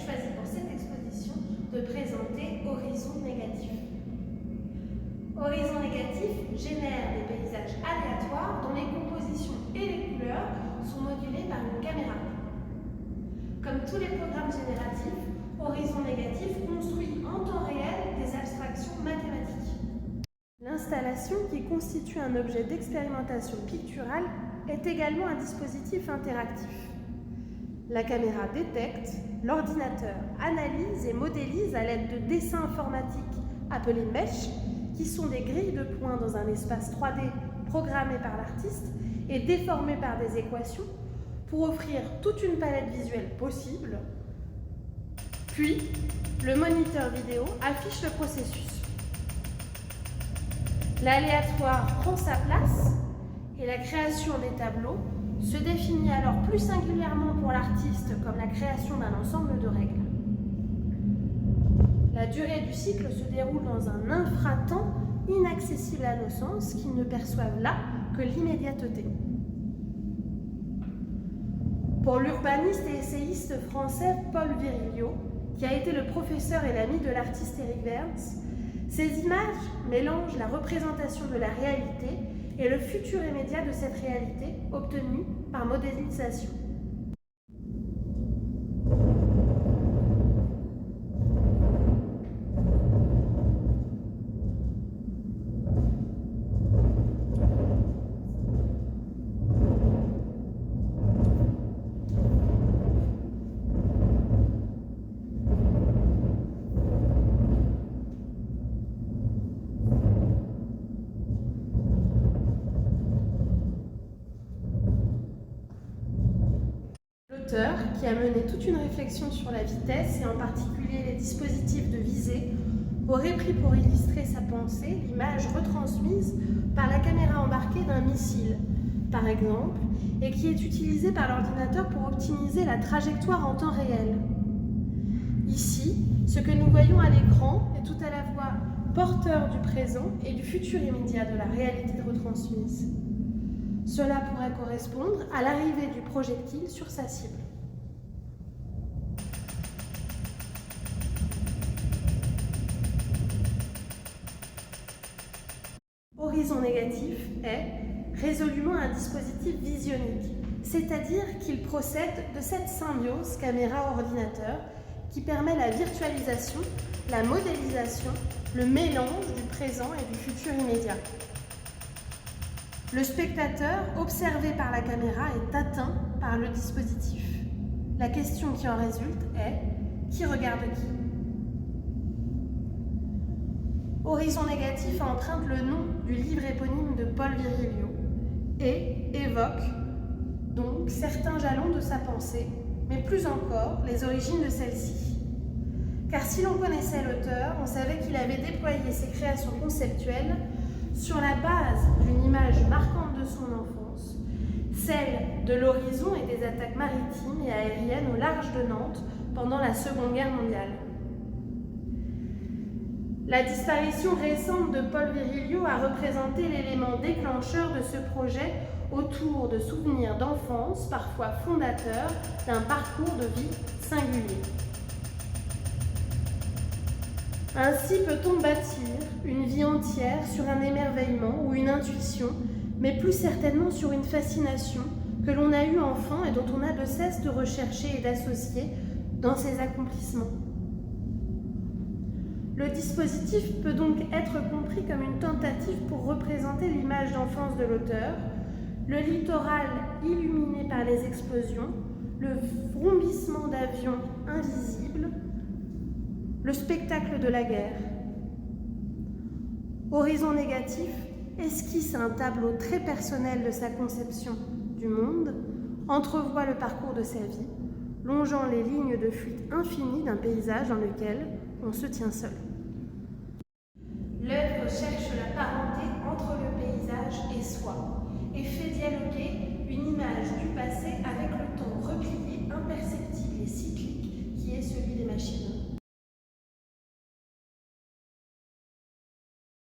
choisi pour cette exposition de présenter Horizon négatif. Horizon négatif génère des paysages aléatoires dont les compositions et les couleurs sont modulées par une caméra. Comme tous les programmes génératifs, Horizon négatif construit en temps réel des abstractions mathématiques. L'installation, qui constitue un objet d'expérimentation picturale, est également un dispositif interactif. La caméra détecte, l'ordinateur analyse et modélise à l'aide de dessins informatiques appelés meshes, qui sont des grilles de points dans un espace 3D programmé par l'artiste et déformé par des équations pour offrir toute une palette visuelle possible. Puis, le moniteur vidéo affiche le processus. L'aléatoire prend sa place et la création des tableaux se définit alors plus singulièrement pour l'artiste comme la création d'un ensemble de règles. La durée du cycle se déroule dans un infratemps inaccessible à nos sens qui ne perçoivent là que l'immédiateté. Pour l'urbaniste et essayiste français Paul Virilio, qui a été le professeur et l'ami de l'artiste Éric Verns, ces images mélangent la représentation de la réalité et le futur immédiat de cette réalité obtenue par modélisation. L'auteur, qui a mené toute une réflexion sur la vitesse et en particulier les dispositifs de visée, aurait pris pour illustrer sa pensée l'image retransmise par la caméra embarquée d'un missile, par exemple, et qui est utilisée par l'ordinateur pour optimiser la trajectoire en temps réel. Ici, ce que nous voyons à l'écran est tout à la fois porteur du présent et du futur immédiat de la réalité retransmise. Cela pourrait correspondre à l'arrivée du projectile sur sa cible. Horizon négatif est résolument un dispositif visionique, c'est-à-dire qu'il procède de cette symbiose caméra-ordinateur qui permet la virtualisation, la modélisation, le mélange du présent et du futur immédiat. Le spectateur, observé par la caméra, est atteint par le dispositif. La question qui en résulte est « qui regarde qui ?» Horizon négatif emprunte le nom du livre éponyme de Paul Virilio et évoque donc certains jalons de sa pensée, mais plus encore les origines de celle-ci. Car si l'on connaissait l'auteur, on savait qu'il avait déployé ses créations conceptuelles sur la base d'une image marquante de son enfance, celle de l'horizon et des attaques maritimes et aériennes au large de Nantes pendant la Seconde Guerre mondiale. La disparition récente de Paul Virilio a représenté l'élément déclencheur de ce projet autour de souvenirs d'enfance, parfois fondateurs, d'un parcours de vie singulier. Ainsi peut-on bâtir une vie entière sur un émerveillement ou une intuition, mais plus certainement sur une fascination que l'on a eue enfant et dont on n'a de cesse de rechercher et d'associer dans ses accomplissements. Le dispositif peut donc être compris comme une tentative pour représenter l'image d'enfance de l'auteur, le littoral illuminé par les explosions, le vrombissement d'avions invisibles, le spectacle de la guerre. Horizon négatif esquisse un tableau très personnel de sa conception du monde, entrevoit le parcours de sa vie, longeant les lignes de fuite infinies d'un paysage dans lequel on se tient seul. L'œuvre cherche la parenté entre